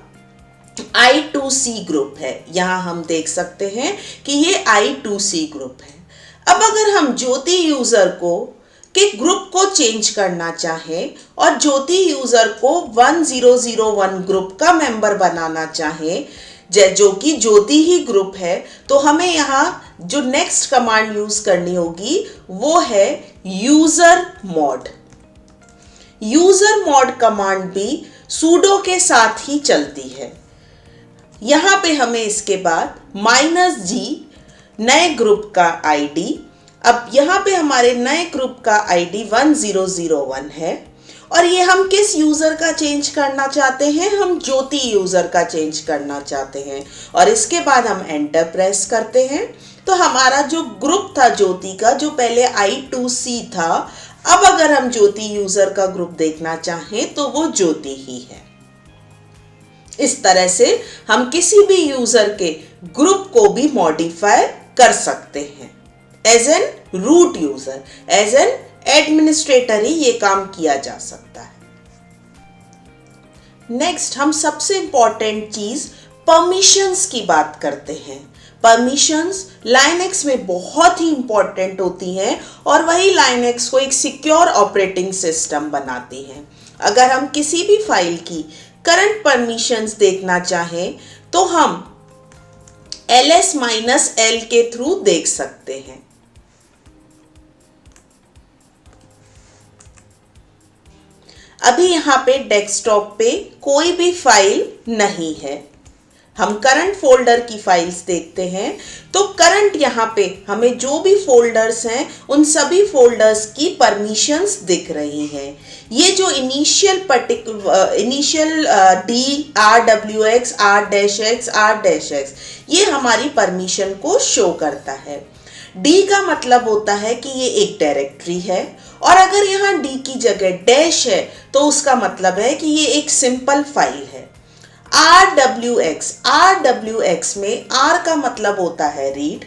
I2C ग्रुप है। यहाँ हम देख सकते हैं कि ये I2C ग्रुप है। अब अगर हम ज्योति यूजर के ग्रुप को चेंज करना चाहें और ज्योति यूजर को 1001 ग्रुप का मेंबर बनाना चाहें जो कि ज्योति ही ग्रुप है तो हमें यहाँ जो नेक्स्ट कमांड यूज करनी होगी वो है user mod. User mod command भी sudo के साथ ही चलती है। यहाँ पे हमें इसके बाद -G नए ग्रुप का ID। अब यहाँ पे हमारे नए ग्रुप का ID 1001 है और ये हम किस यूजर का चेंज करना चाहते हैं? हम ज्योति यूजर का चेंज करना चाहते हैं और इसके बाद हम एंटर प्रेस करते हैं तो हमारा जो ग्रुप था ज्योति का जो पहले I2C था अब अगर हम ज्योति यूजर का ग्रुप देखना चाहें तो वो ज्योति ही है। इस तरह से हम किसी भी यूजर के ग्रुप को भी मॉडिफाई कर सकते हैं। As an root user, as an administrator ही ये काम किया जा सकता है। नेक्स्ट हम सबसे इंपॉर्टेंट चीज परमिशंस की बात करते हैं। परमिशंस लाइनक्स में बहुत ही इंपॉर्टेंट होती हैं और वही लाइनक्स को एक सिक्योर ऑपरेटिंग सिस्टम बनाती हैं। अगर हम किसी भी फाइल की करंट परमिशंस देखना चाहें तो हम ls-l के थ्रू देख सकते हैं। अभी यहाँ पे डेस्कटॉप पे कोई भी फाइल नहीं है। हम करंट फोल्डर की फाइल्स देखते हैं तो करंट यहाँ पे हमें जो भी फोल्डर्स हैं उन सभी फोल्डर्स की परमिशंस दिख रही हैं। ये जो initial D R_W_X R-X R-X ये हमारी परमिशन को शो करता है। D का मतलब होता है कि ये एक डायरेक्टरी है और अगर यहाँ D की जगह डैश है तो उसका मतलब है कि ये एक सिंपल फाइल है। R_W_X में R का मतलब होता है रीड,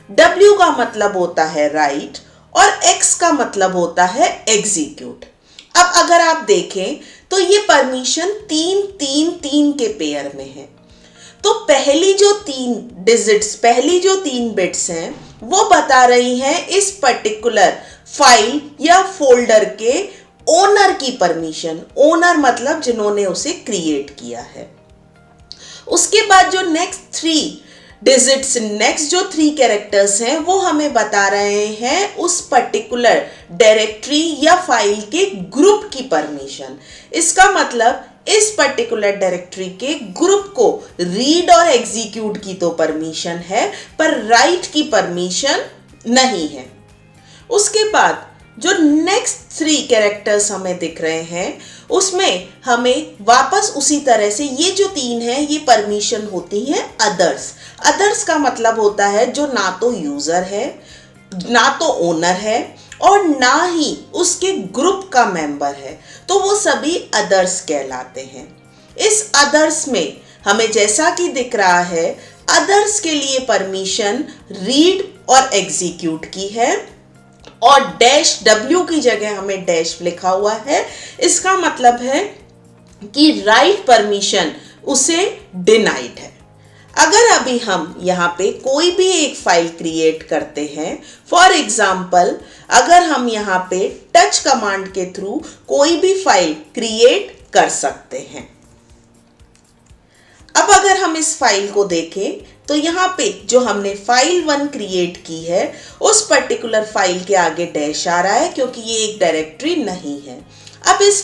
W का मतलब होता है राइट और X का मतलब होता है एग्जीक्यूट। अब अगर आप देखें तो ये परमिशन 3 के पेयर में है। तो पहली जो 3 बिट्स हैं वो बता रही हैं इस पर्टिकुलर फाइल या फोल्डर के ओनर की परमिशन। ओनर मतलब जिन्होंने उसे क्रिएट किया है। उसके बाद जो नेक्स्ट 3 कैरेक्टर्स हैं वो हमें बता रहे हैं उस पर्टिकुलर डायरेक्टरी या फाइल के ग्रुप की परमिशन। इसका मतलब इस पर्टिकुलर डायरेक्टरी के ग्रुप को रीड और एग्जीक्यूट की तो परमिशन है पर राइट की परमिशन नहीं है। उसके बाद जो नेक्स्ट 3 कैरेक्टर्स हमें दिख रहे हैं उसमें हमें वापस उसी तरह से ये जो 3 हैं ये परमिशन होती हैं अदर्स का मतलब होता है जो ना तो यूजर है, ना तो ओनर है और ना ही उसके ग्रुप का मेंबर है, तो वो सभी अदर्स कहलाते हैं। इस अदर्स में हमें जैसा कि दिख रहा है अदर्स के लिए परमिशन रीड और एग्जीक्यूट की है और -W की जगह हमें डैश लिखा हुआ है। इसका मतलब है कि राइट परमिशन उसे डिनाइड है। अगर अभी हम यहाँ पे कोई भी एक फाइल क्रिएट करते हैं, फॉर एग्जाम्पल अगर हम यहाँ पे टच कमांड के थ्रू कोई भी फाइल क्रिएट कर सकते हैं। अब अगर हम इस फाइल को देखें तो यहाँ पे जो हमने फाइल 1 क्रिएट की है उस पर्टिकुलर फाइल के आगे डैश आ रहा है क्योंकि ये एक डायरेक्टरी नहीं है। अब इस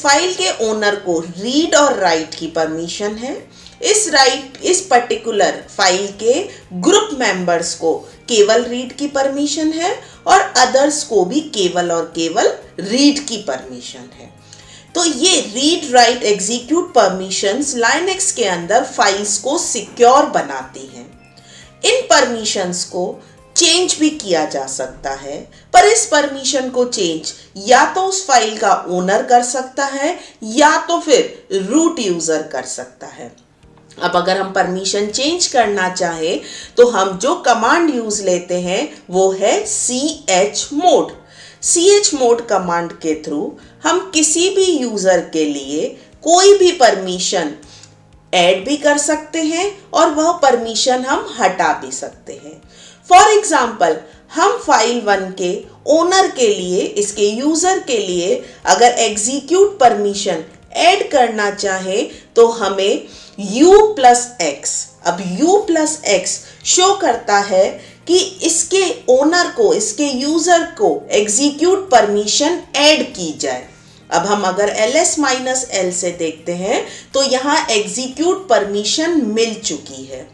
फाइल के ओनर को रीड और राइट की परमिशन है। इस पर्टिकुलर फाइल के ग्रुप मेंबर्स को केवल रीड की परमिशन है और अदर्स को भी केवल और केवल रीड की परमिशन है। तो ये read write execute permissions Linux के अंदर फाइल्स को सिक्योर बनाती हैं। इन परमिशंस को चेंज भी किया जा सकता है पर इस परमिशन को चेंज या तो उस फाइल का ओनर कर सकता है या तो फिर रूट यूजर कर सकता है। अब अगर हम परमिशन चेंज करना चाहे तो हम जो कमांड यूज लेते हैं वो है chmod। chmod कमांड के थ्रू हम किसी भी यूजर के लिए कोई भी परमिशन ऐड भी कर सकते हैं और वह परमिशन हम हटा भी सकते हैं। फॉर एग्जाम्पल हम फाइल 1 के ओनर के लिए, इसके यूजर के लिए अगर एग्जीक्यूट परमिशन ऐड करना चाहे तो हमें u+x, अब u+x शो करता है कि इसके ओनर को, इसके यूजर को एग्जीक्यूट परमिशन ऐड की जाए। अब हम अगर ls-l से देखते हैं तो यहाँ एग्जीक्यूट परमिशन मिल चुकी है।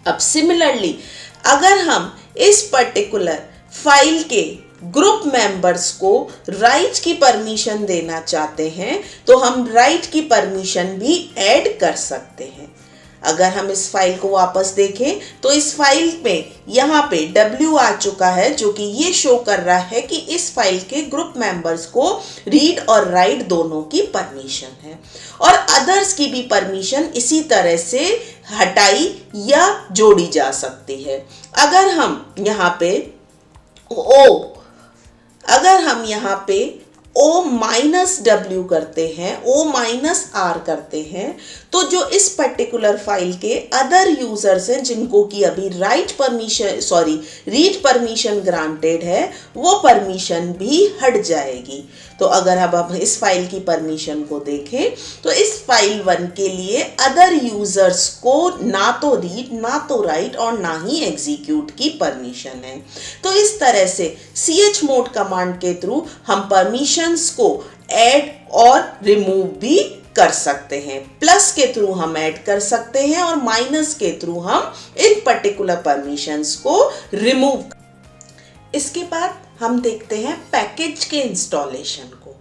अब सिमिलरली अगर हम इस पर्टिकुलर फाइल के ग्रुप मेंबर्स को राइट की परमिशन देना चाहते हैं तो हम राइट की परमिशन भी ऐड कर सकते हैं। अगर हम इस फाइल को वापस देखें तो इस फाइल में यहाँ पे W आ चुका है, जो कि ये शो कर रहा है कि इस फाइल के ग्रुप मेंबर्स को रीड और राइट दोनों की परमिशन है, और अदर्स की भी परमिशन इसी तरह से हटाई या जोड़ी जा सकती है। अगर हम यहाँ पे O माइनस W करते हैं, O माइनस R करते हैं, तो जो इस पर्टिकुलर फाइल के अदर यूजर्स हैं जिनको कि अभी रीड परमिशन ग्रांटेड है, वो परमिशन भी हट जाएगी। तो अगर अब हम इस फाइल की परमिशन को देखें तो इस फाइल 1 के लिए अदर यूजर्स को ना तो रीड, ना तो राइट और ना ही एग्जीक्यूट की परमिशन है। तो इस तरह से chmod कमांड के थ्रू हम परमिशंस को ऐड और रिमूव भी कर सकते हैं। प्लस के थ्रू हम ऐड कर सकते हैं और माइनस के थ्रू हम इन पर्टिकुलर परमिशंस को रिमूव। इसके बाद हम देखते हैं पैकेज के इंस्टॉलेशन को।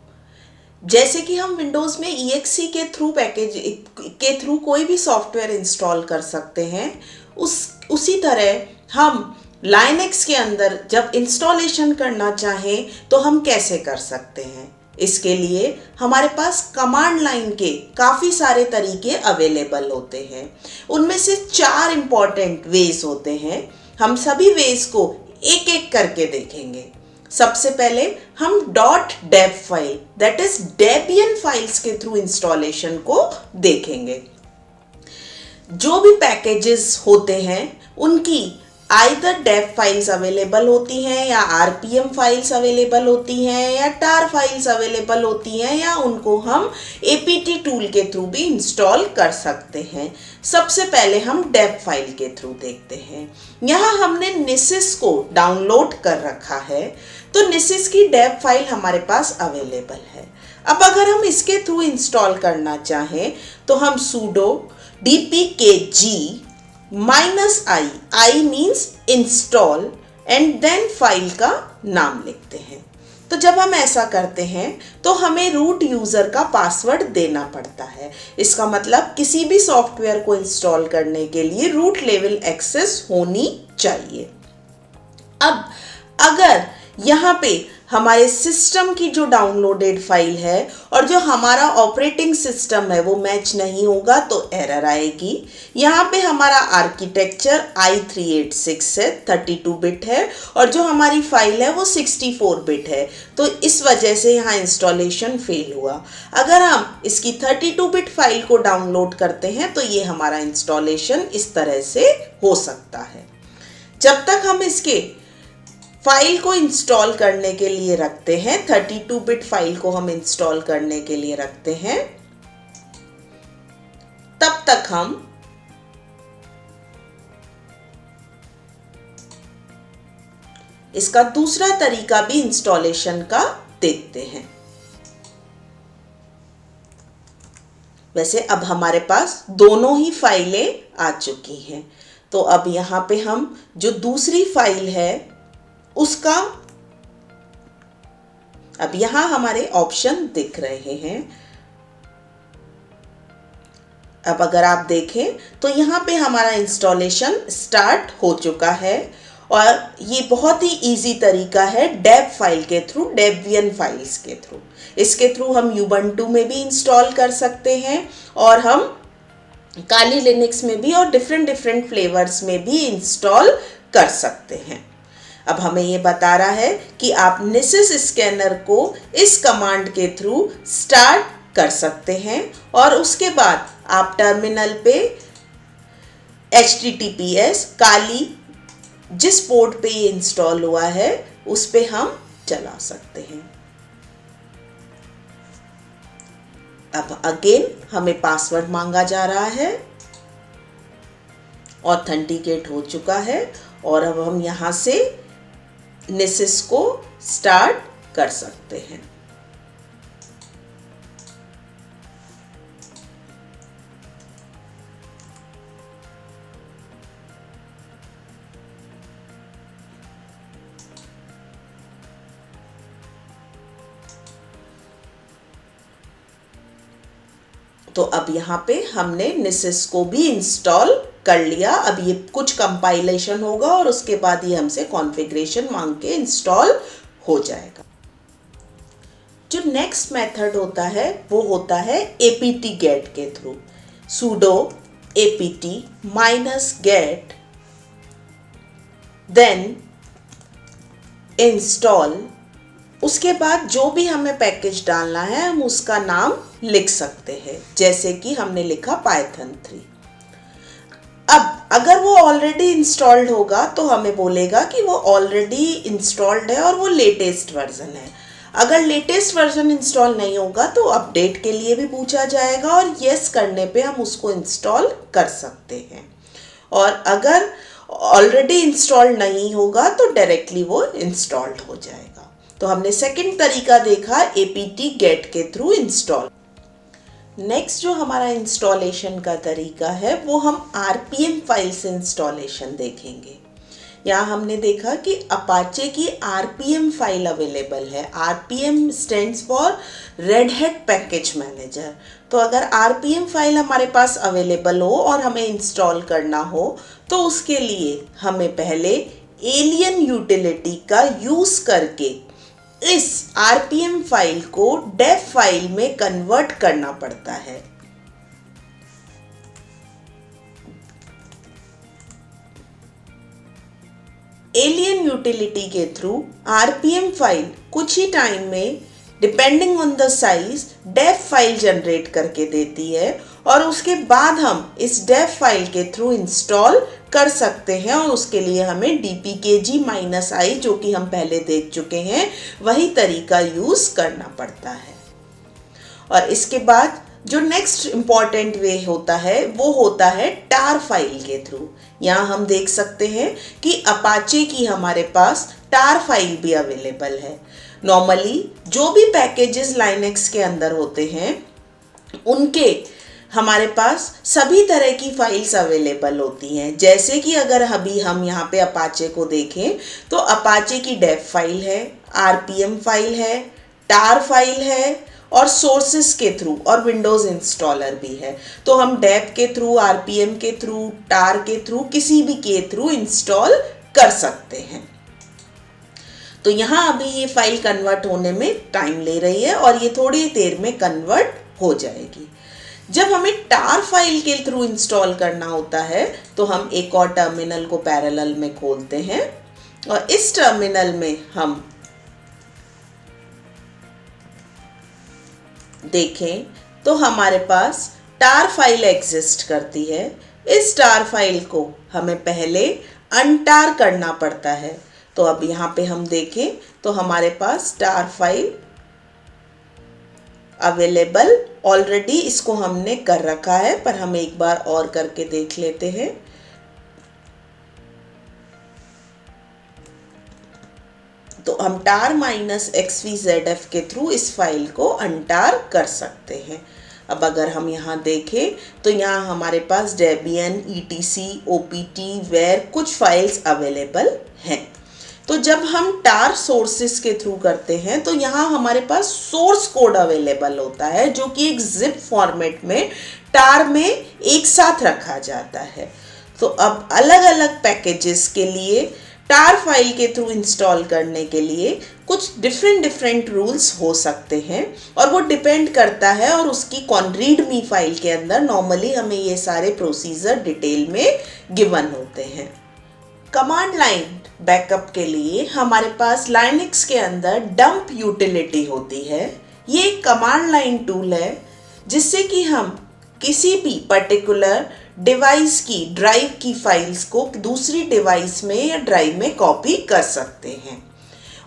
जैसे कि हम विंडोज़ में EXE के थ्रू कोई भी सॉफ्टवेयर इंस्टॉल कर सकते हैं, उसी तरह हम लाइनक्स के अंदर जब इंस्टॉलेशन करना चाहें तो हम कैसे कर सकते हैं। इसके लिए हमारे पास कमांड लाइन के काफ़ी सारे तरीके अवेलेबल होते हैं। उनमें से 4 इंपॉर्टेंट वेज होते हैं। हम सभी वेज को एक एक करके देखेंगे। सबसे पहले हम .deb file, that is Debian files के थ्रू इंस्टॉलेशन को देखेंगे। जो भी पैकेजेस होते हैं उनकी आइदर डेब फाइल्स अवेलेबल होती हैं, या RPM फाइल्स अवेलेबल होती हैं, या tar फाइल्स अवेलेबल होती हैं, या उनको हम APT टूल के थ्रू भी इंस्टॉल कर सकते हैं। सबसे पहले हम डेब फाइल के थ्रू देखते हैं। यहाँ हमने निसिस को डाउनलोड कर रखा है, तो निसिस की डेब फाइल हमारे पास अवेलेबल है। अब अगर हम इसके थ्रू इंस्टॉल करना चाहें तो हम sudo dpkg -i means install and then file का नाम लिखते हैं। तो जब हम ऐसा करते हैं तो हमें रूट यूज़र का पासवर्ड देना पड़ता है। इसका मतलब किसी भी सॉफ्टवेयर को इंस्टॉल करने के लिए रूट लेवल एक्सेस होनी चाहिए। अब अगर यहाँ पे हमारे सिस्टम की जो डाउनलोडेड फाइल है और जो हमारा ऑपरेटिंग सिस्टम है वो मैच नहीं होगा तो एरर आएगी। यहाँ पे हमारा आर्किटेक्चर i386 है, 32 बिट है, और जो हमारी फाइल है वो 64 बिट है, तो इस वजह से यहाँ इंस्टॉलेशन फेल हुआ। अगर हम इसकी 32 बिट फाइल को डाउनलोड करते हैं तो ये हमारा इंस्टॉलेशन इस तरह से हो सकता है। जब तक हम इसके फाइल को इंस्टॉल करने के लिए रखते हैं, 32 बिट फाइल को हम इंस्टॉल करने के लिए रखते हैं, तब तक हम इसका दूसरा तरीका भी इंस्टॉलेशन का देखते हैं। वैसे अब हमारे पास दोनों ही फाइलें आ चुकी हैं, तो अब यहाँ पे हम जो दूसरी फाइल है उसका, अब यहां हमारे ऑप्शन दिख रहे हैं। अब अगर आप देखें तो यहां पे हमारा इंस्टॉलेशन स्टार्ट हो चुका है, और ये बहुत ही इजी तरीका है डेब फाइल के थ्रू, डेबियन फाइल्स के थ्रू। इसके थ्रू हम Ubuntu में भी इंस्टॉल कर सकते हैं, और हम काली लिनक्स में भी और डिफरेंट फ्लेवर्स में भी इंस्टॉल कर सकते हैं। अब हमें ये बता रहा है कि आप निसिस स्कैनर को इस कमांड के थ्रू स्टार्ट कर सकते हैं, और उसके बाद आप टर्मिनल पे https काली जिस पोर्ट पे ये इंस्टॉल हुआ है उस पे हम चला सकते हैं। अब अगेन हमें पासवर्ड मांगा जा रहा है, ऑथेंटिकेट हो चुका है, और अब हम यहाँ से निसिस को स्टार्ट कर सकते हैं। तो अब यहाँ पे हमने निसिस को भी इंस्टॉल कर लिया। अब ये कुछ कंपाइलेशन होगा और उसके बाद ये हमसे कॉन्फ़िगरेशन मांग के इंस्टॉल हो जाएगा। जो नेक्स्ट मेथड होता है वो होता है apt get के थ्रू। sudo apt -get then install. उसके बाद जो भी हमें पैकेज डालना है हम उसका नाम लिख सकते हैं, जैसे कि हमने लिखा Python 3। अब अगर वो ऑलरेडी इंस्टॉल्ड होगा तो हमें बोलेगा कि वो ऑलरेडी इंस्टॉल्ड है और वो लेटेस्ट वर्जन है। अगर लेटेस्ट वर्जन इंस्टॉल नहीं होगा तो अपडेट के लिए भी पूछा जाएगा और यस करने पे हम उसको इंस्टॉल कर सकते हैं। और अगर ऑलरेडी इंस्टॉल्ड नहीं होगा तो डायरेक्टली वो इंस्टॉल्ड हो जाएगा। तो हमने सेकंड तरीका देखा apt get के थ्रू इंस्टॉल। नेक्स्ट जो हमारा इंस्टॉलेशन का तरीका है वो हम RPM फाइल्स इंस्टॉलेशन देखेंगे। यहाँ हमने देखा कि अपाचे की RPM फाइल अवेलेबल है। RPM stands for red hat package manager. तो अगर RPM फाइल हमारे पास अवेलेबल हो और हमें इंस्टॉल करना हो तो उसके लिए हमें पहले एलियन यूटिलिटी का यूज़ करके इस RPM फाइल को डेव फाइल में कन्वर्ट करना पड़ता है। एलियन यूटिलिटी के थ्रू RPM फाइल कुछ ही टाइम में depending on the size deb file generate करके देती है और उसके बाद हम इस डेव फाइल के थ्रू इंस्टॉल कर सकते हैं। और उसके लिए हमें dpkg-i जो कि हम पहले देख चुके हैं वही तरीका यूज़ करना पड़ता है। और इसके बाद जो नेक्स्ट इम्पॉर्टेंट वे होता है वो होता है टार फाइल के थ्रू। यहाँ हम देख सकते हैं कि अपाचे की हमारे पास टार फाइल भी अवेलेबल है। नॉर्मली जो भी पैकेजेस लाइनेक्स के अंदर होते हैं उनके हमारे पास सभी तरह की फाइल्स अवेलेबल होती हैं। जैसे कि अगर अभी हम यहाँ पे अपाचे को देखें तो अपाचे की डेव फाइल है, RPM फाइल है, टार फाइल है और सोर्सेस के थ्रू और विंडोज़ इंस्टॉलर भी है। तो हम डेव के थ्रू, RPM के थ्रू, टार के थ्रू, किसी भी के थ्रू इंस्टॉल कर सकते हैं। तो यहाँ अभी ये फाइल कन्वर्ट होने में टाइम ले रही है और ये थोड़ी देर में कन्वर्ट हो जाएगी। जब हमें टार फाइल के थ्रू इंस्टॉल करना होता है तो हम एक और टर्मिनल को पैरेलल में खोलते हैं और इस टर्मिनल में हम देखें तो हमारे पास टार फाइल एग्जिस्ट करती है। इस टार फाइल को हमें पहले अनटार करना पड़ता है। तो अब यहाँ पे हम देखें तो हमारे पास टार फाइल अवेलेबल ऑलरेडी इसको हमने कर रखा है, पर हम एक बार और करके देख लेते हैं। तो हम tar -xvzf के थ्रू इस फाइल को अनटार कर सकते हैं। अब अगर हम यहाँ देखें तो यहाँ हमारे पास डेबियन, etc, opt, where कुछ फाइल्स अवेलेबल हैं। तो जब हम टार सोर्सेस के थ्रू करते हैं तो यहाँ हमारे पास सोर्स कोड अवेलेबल होता है जो कि एक जिप फॉर्मेट में टार में एक साथ रखा जाता है। तो अब अलग अलग पैकेजेस के लिए टार फाइल के थ्रू इंस्टॉल करने के लिए कुछ डिफरेंट रूल्स हो सकते हैं और वो डिपेंड करता है और उसकी रीडमी फाइल के अंदर नॉर्मली हमें ये सारे प्रोसीजर डिटेल में गिवन होते हैं। कमांड लाइन बैकअप के लिए हमारे पास लाइनक्स के अंदर डंप यूटिलिटी होती है। ये एक कमांड लाइन टूल है जिससे कि हम किसी भी पर्टिकुलर डिवाइस की ड्राइव की फाइल्स को दूसरी डिवाइस में या ड्राइव में कॉपी कर सकते हैं।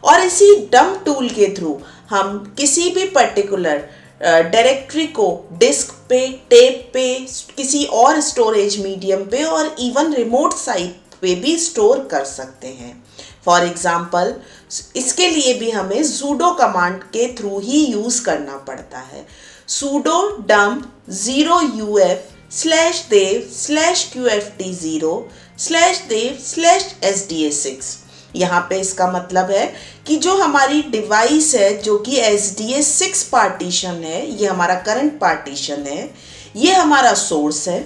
और इसी डंप टूल के थ्रू हम किसी भी पर्टिकुलर डायरेक्टरी को डिस्क पे, टेप पे, किसी और स्टोरेज मीडियम पे और इवन रिमोट साइट पे भी स्टोर कर सकते हैं। फॉर एग्जाम्पल इसके लिए भी हमें sudo कमांड के थ्रू ही यूज़ करना पड़ता है। sudo dump 0uf/dev/qft0/dev/sda6। यहाँ पे इसका मतलब है कि जो हमारी डिवाइस है जो कि SDA6 पार्टीशन है, ये हमारा करंट पार्टीशन है, ये हमारा सोर्स है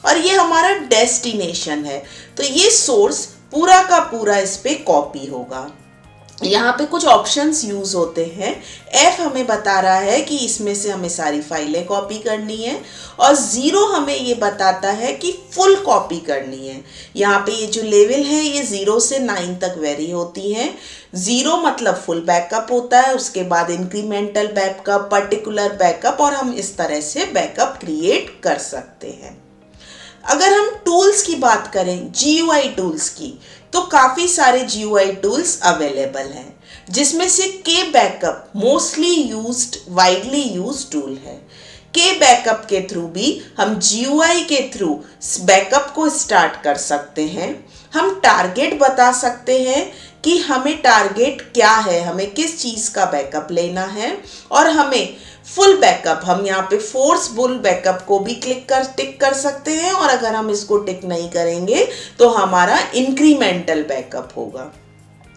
और ये हमारा डेस्टिनेशन है। तो ये सोर्स पूरा का पूरा इस पे कॉपी होगा। यहाँ पे कुछ ऑप्शंस यूज होते हैं। F हमें बता रहा है कि इसमें से हमें सारी फाइलें कॉपी करनी है और 0 हमें ये बताता है कि फुल कॉपी करनी है। यहाँ पे ये जो लेवल है ये 0 से 9 तक वेरी होती है। 0 मतलब फुल बैकअप होता है, उसके बाद इंक्रीमेंटल बैकअप, पर्टिकुलर बैकअप, और हम इस तरह से बैकअप क्रिएट कर सकते हैं। अगर हम टूल्स की बात करें, GUI टूल्स की, तो काफ़ी सारे GUI टूल्स अवेलेबल हैं, जिसमें से के backup mostly used, widely used tool है। के बैकअप के थ्रू भी हम GUI के थ्रू बैकअप को स्टार्ट कर सकते हैं। हम टारगेट बता सकते हैं कि हमें टारगेट क्या है, हमें किस चीज़ का बैकअप लेना है, और हमें फुल बैकअप, हम यहाँ पे फोर्सफुल बैकअप को भी टिक कर सकते हैं, और अगर हम इसको टिक नहीं करेंगे तो हमारा इंक्रीमेंटल बैकअप होगा।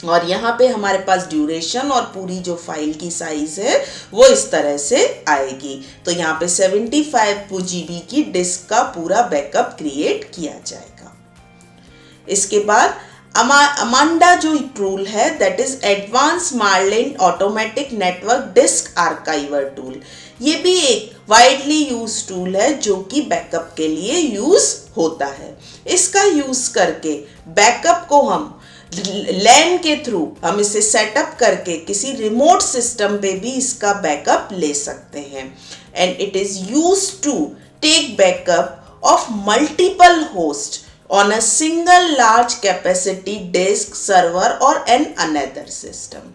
और यहाँ पे हमारे पास ड्यूरेशन और पूरी जो फाइल की साइज है वो इस तरह से आएगी। तो यहाँ पे 75 GB की डिस्क का पूरा बैकअप क्रिएट किया जाएगा। इसके बाद अमांडा जो टूल है, that is advance Maryland automatic network disk archiver tool. ये भी एक वाइडली यूज टूल है जो कि बैकअप के लिए यूज होता है। इसका यूज करके बैकअप को हम लैन के थ्रू हम इसे सेटअप करके किसी रिमोट सिस्टम पे भी इसका बैकअप ले सकते हैं। And it is use to take backup of multiple host on a single large capacity disk server or an another system.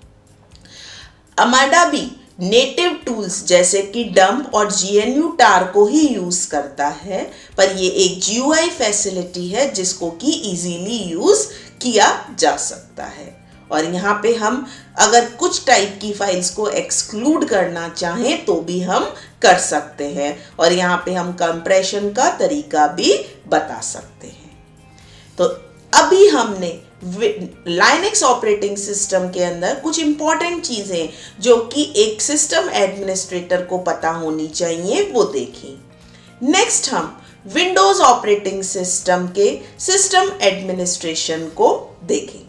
अमाडा भी नेटिव टूल्स जैसे कि डंप और GNU tar को ही यूज करता है, पर ये एक GUI फैसिलिटी है जिसको कि इजीली यूज किया जा सकता है। और यहाँ पे हम अगर कुछ टाइप की फाइल्स को एक्सक्लूड करना चाहें तो भी हम कर सकते हैं, और यहाँ पे हम कंप्रेशन का तरीका भी बता सकते हैं। तो अभी हमने लाइनक्स ऑपरेटिंग सिस्टम के अंदर कुछ इंपॉर्टेंट चीजें जो कि एक सिस्टम एडमिनिस्ट्रेटर को पता होनी चाहिए वो देखी। नेक्स्ट हम विंडोज ऑपरेटिंग सिस्टम के सिस्टम एडमिनिस्ट्रेशन को देखें।